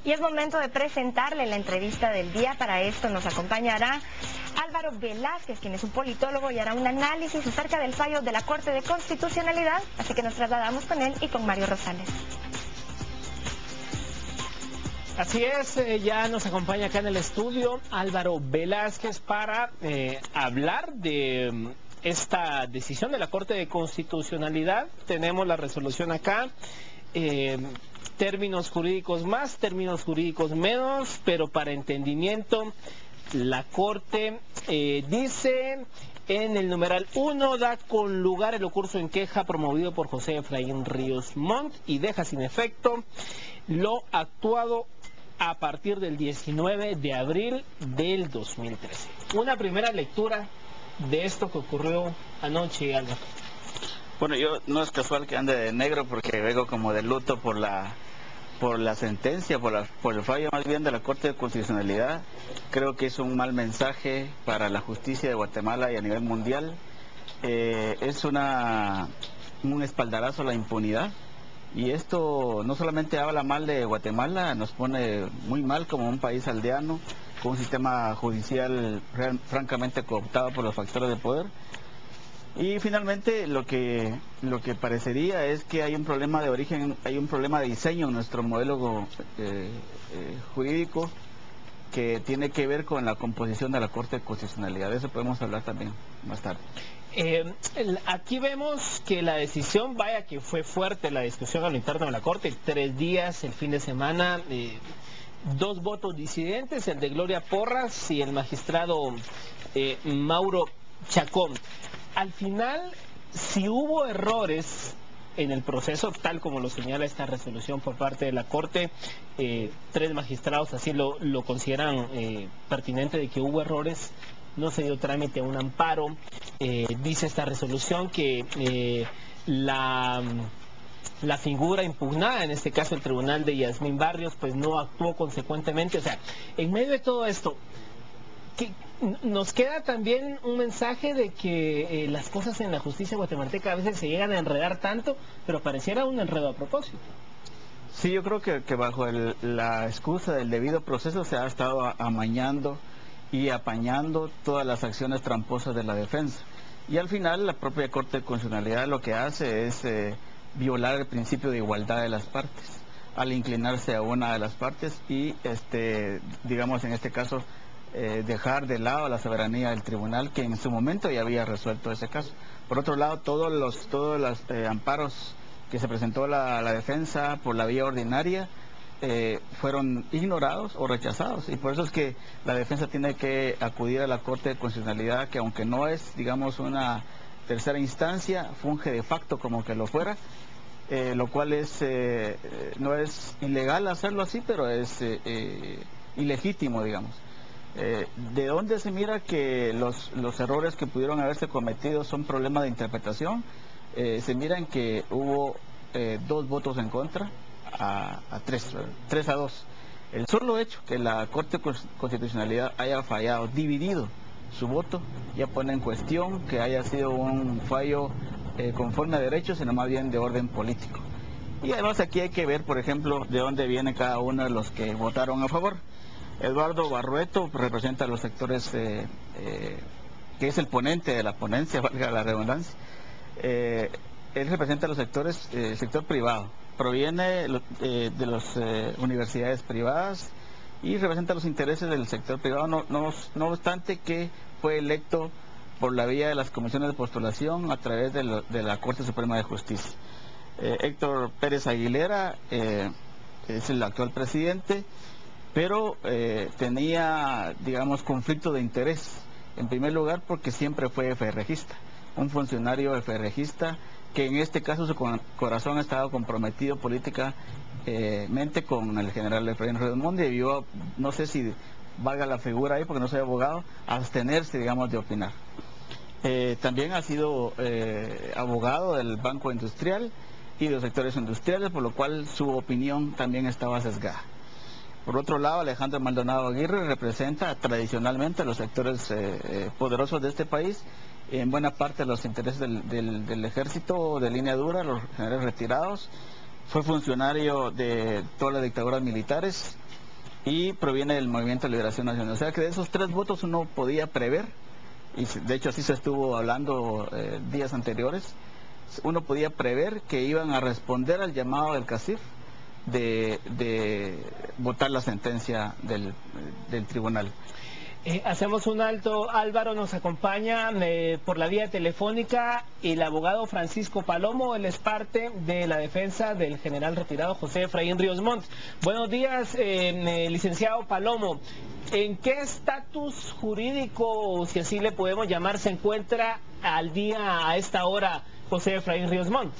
Y es momento de presentarle la entrevista del día. Para esto nos acompañará Álvaro Velázquez, quien es un politólogo y hará un análisis acerca del fallo de la Corte de Constitucionalidad. Así que nos trasladamos con él y con Mario Rosales. Así es, ya nos acompaña acá en el estudio Álvaro Velázquez para hablar de esta decisión de la Corte de Constitucionalidad. Tenemos la resolución acá, términos jurídicos más, términos jurídicos menos, pero para entendimiento, la Corte dice en el numeral 1, da con lugar el recurso en queja promovido por José Efraín Ríos Montt y deja sin efecto lo actuado a partir del 19 de abril del 2013. Una primera lectura de esto que ocurrió anoche, Álvaro. Bueno, yo no es casual que ande de negro porque vengo como de luto por la sentencia, por el fallo más bien de la Corte de Constitucionalidad. Creo que es un mal mensaje para la justicia de Guatemala y a nivel mundial. Es un espaldarazo a la impunidad. Y esto no solamente habla mal de Guatemala, nos pone muy mal como un país aldeano, con un sistema judicial francamente cooptado por los factores de poder. Y finalmente lo que parecería es que hay un problema de origen, hay un problema de diseño en nuestro modelo jurídico que tiene que ver con la composición de la Corte de Constitucionalidad. De eso podemos hablar también más tarde. Aquí vemos que la decisión, vaya que fue fuerte la discusión a lo interno de la Corte, 3 días el fin de semana, 2 votos disidentes, el de Gloria Porras y el magistrado Mauro Chacón. Al final, si hubo errores en el proceso, tal como lo señala esta resolución por parte de la Corte, 3 magistrados así lo consideran pertinente de que hubo errores. No se dio trámite a un amparo. Dice esta resolución que la figura impugnada, en este caso el tribunal de Yasmín Barrios, pues no actuó consecuentemente. O sea, en medio de todo esto, nos queda también un mensaje de que las cosas en la justicia guatemalteca a veces se llegan a enredar tanto, pero pareciera un enredo a propósito. Sí, yo creo que bajo la excusa del debido proceso se ha estado amañando y apañando todas las acciones tramposas de la defensa. Y al final la propia Corte de Constitucionalidad lo que hace es violar el principio de igualdad de las partes, al inclinarse a una de las partes y, digamos en este caso, dejar de lado la soberanía del tribunal, que en su momento ya había resuelto ese caso. Por otro lado, todos los amparos que se presentó la defensa por la vía ordinaria fueron ignorados o rechazados, y por eso es que la defensa tiene que acudir a la Corte de Constitucionalidad, que aunque no es, digamos, una tercera instancia, funge de facto como que lo fuera, lo cual no es ilegal hacerlo así, pero es ilegítimo, digamos. ¿De dónde se mira que los errores que pudieron haberse cometido son problemas de interpretación? Se mira en que hubo 2 votos en contra a 3 a 2. El solo hecho que la Corte de Constitucionalidad haya fallado, dividido su voto, ya pone en cuestión que haya sido un fallo conforme a derechos, sino más bien de orden político. Y además aquí hay que ver, por ejemplo, de dónde viene cada uno de los que votaron a favor. Eduardo Barrueto representa a los sectores, que es el ponente de la ponencia, valga la redundancia. Él representa a los sectores, el sector privado, proviene de las universidades privadas y representa los intereses del sector privado, no obstante que fue electo por la vía de las comisiones de postulación a través de la Corte Suprema de Justicia. Héctor Pérez Aguilera es el actual presidente, pero tenía, digamos, conflicto de interés. En primer lugar porque siempre fue FRGista, un funcionario FRGista que en este caso su corazón ha estado comprometido políticamente con el general Efraín Ríos Montt, y debió, no sé si valga la figura ahí porque no soy abogado, abstenerse, digamos, de opinar. También ha sido abogado del Banco Industrial y de los sectores industriales, por lo cual su opinión también estaba sesgada. Por otro lado, Alejandro Maldonado Aguirre representa tradicionalmente a los sectores poderosos de este país, en buena parte los intereses del ejército de línea dura, los generales retirados. Fue funcionario de todas las dictaduras militares y proviene del Movimiento de Liberación Nacional. O sea que de esos 3 votos uno podía prever, y de hecho así se estuvo hablando días anteriores, uno podía prever que iban a responder al llamado del CACIF de votar la sentencia del tribunal. Hacemos un alto. Álvaro, nos acompaña por la vía telefónica el abogado Francisco Palomo. Él es parte de la defensa del general retirado José Efraín Ríos Montt. Buenos días, licenciado Palomo. ¿En qué estatus jurídico, si así le podemos llamar, se encuentra al día a esta hora José Efraín Ríos Montt?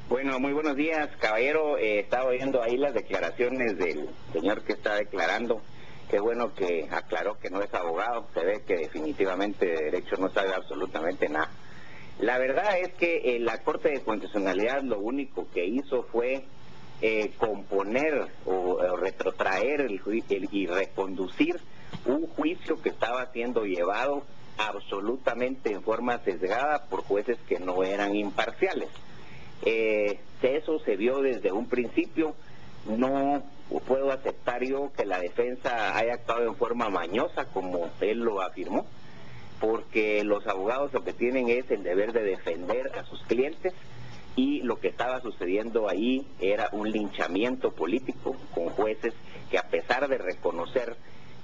Bueno, muy buenos días, caballero. Estaba oyendo ahí las declaraciones del señor que está declarando. Qué bueno que aclaró que no es abogado. Se ve que definitivamente de derecho no sabe absolutamente nada. La verdad es que la Corte de Constitucionalidad lo único que hizo fue componer o retrotraer y reconducir un juicio que estaba siendo llevado absolutamente en forma sesgada por jueces que no eran imparciales. Eso se vio desde un principio. No puedo aceptar yo que la defensa haya actuado en forma mañosa, como él lo afirmó, porque los abogados lo que tienen es el deber de defender a sus clientes, y lo que estaba sucediendo ahí era un linchamiento político con jueces que, a pesar de reconocer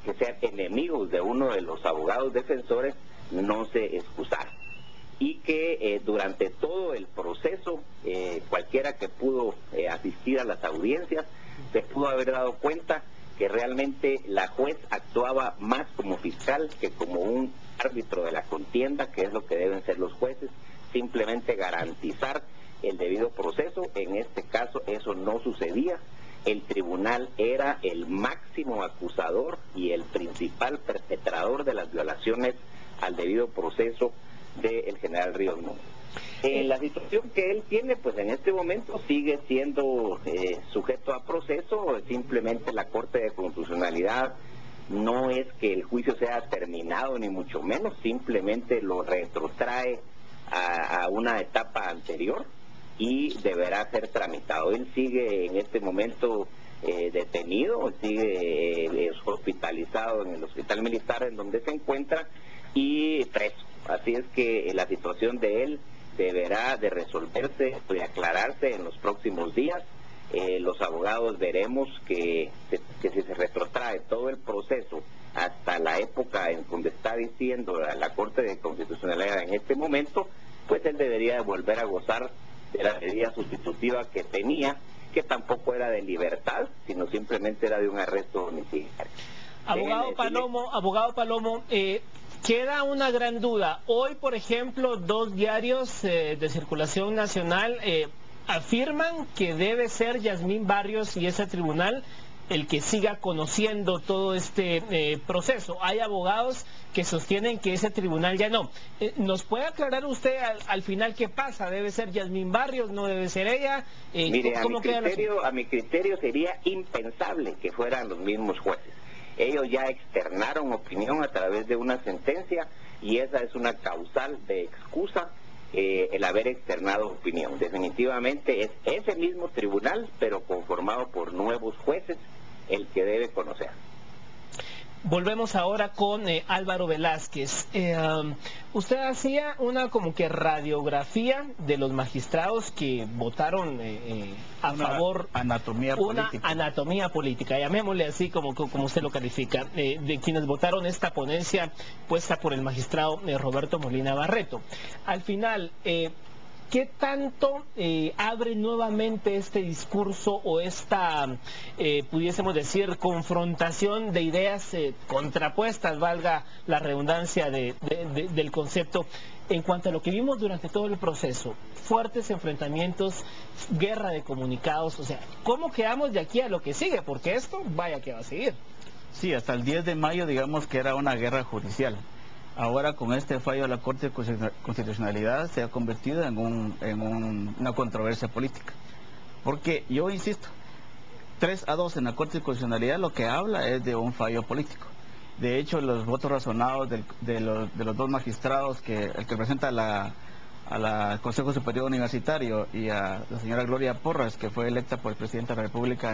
que sean enemigos de uno de los abogados defensores, no se excusaron. Y que durante todo el proceso, cualquiera que pudo asistir a las audiencias se pudo haber dado cuenta que realmente la juez actuaba más como fiscal que como un árbitro de la contienda, que es lo que deben ser los jueces, simplemente garantizar el debido proceso. En este caso eso no sucedía. El tribunal era el máximo acusador y el principal perpetrador de las violaciones al debido proceso del general Ríos Montt. La situación que él tiene, pues en este momento sigue siendo sujeto a proceso. Simplemente la Corte de Constitucionalidad no es que el juicio sea terminado, ni mucho menos, simplemente lo retrotrae a una etapa anterior y deberá ser tramitado. Él sigue en este momento detenido, sigue hospitalizado en el hospital militar en donde se encuentra y preso. Así es que la situación de él deberá de resolverse y aclararse en los próximos días. Los abogados veremos que si se retrotrae todo el proceso hasta la época en donde está diciendo la Corte de Constitucionalidad en este momento, pues él debería de volver a gozar de la medida sustitutiva que tenía, que tampoco era de libertad, sino simplemente era de un arresto domiciliario. Abogado Palomo, queda una gran duda. Hoy, por ejemplo, 2 diarios de circulación nacional afirman que debe ser Yasmín Barrios y ese tribunal el que siga conociendo todo este proceso. Hay abogados que sostienen que ese tribunal ya no. ¿Nos puede aclarar usted al final qué pasa? ¿Debe ser Yasmín Barrios? ¿No debe ser ella? Mire, a mi criterio sería impensable que fueran los mismos jueces. Ellos ya externaron opinión a través de una sentencia y esa es una causal de excusa, el haber externado opinión. Definitivamente es ese mismo tribunal, pero conformado por nuevos jueces, el que debe conocer. Volvemos ahora con Álvaro Velázquez. Usted hacía una como que radiografía de los magistrados que votaron a favor. Anatomía política. Una anatomía política, llamémosle así como usted lo califica, de quienes votaron esta ponencia puesta por el magistrado Roberto Molina Barreto. Al final, ¿qué tanto abre nuevamente este discurso o esta, pudiésemos decir, confrontación de ideas contrapuestas, valga la redundancia del concepto, en cuanto a lo que vimos durante todo el proceso? Fuertes enfrentamientos, guerra de comunicados, o sea, ¿cómo quedamos de aquí a lo que sigue? Porque esto, vaya que va a seguir. Sí, hasta el 10 de mayo digamos que era una guerra judicial. Ahora con este fallo de la Corte de Constitucionalidad se ha convertido en una controversia política. Porque yo insisto, 3-2 en la Corte de Constitucionalidad lo que habla es de un fallo político. De hecho, los votos razonados de los 2 magistrados, el que representa a la Consejo Superior Universitario y a la señora Gloria Porras, que fue electa por el presidente de la República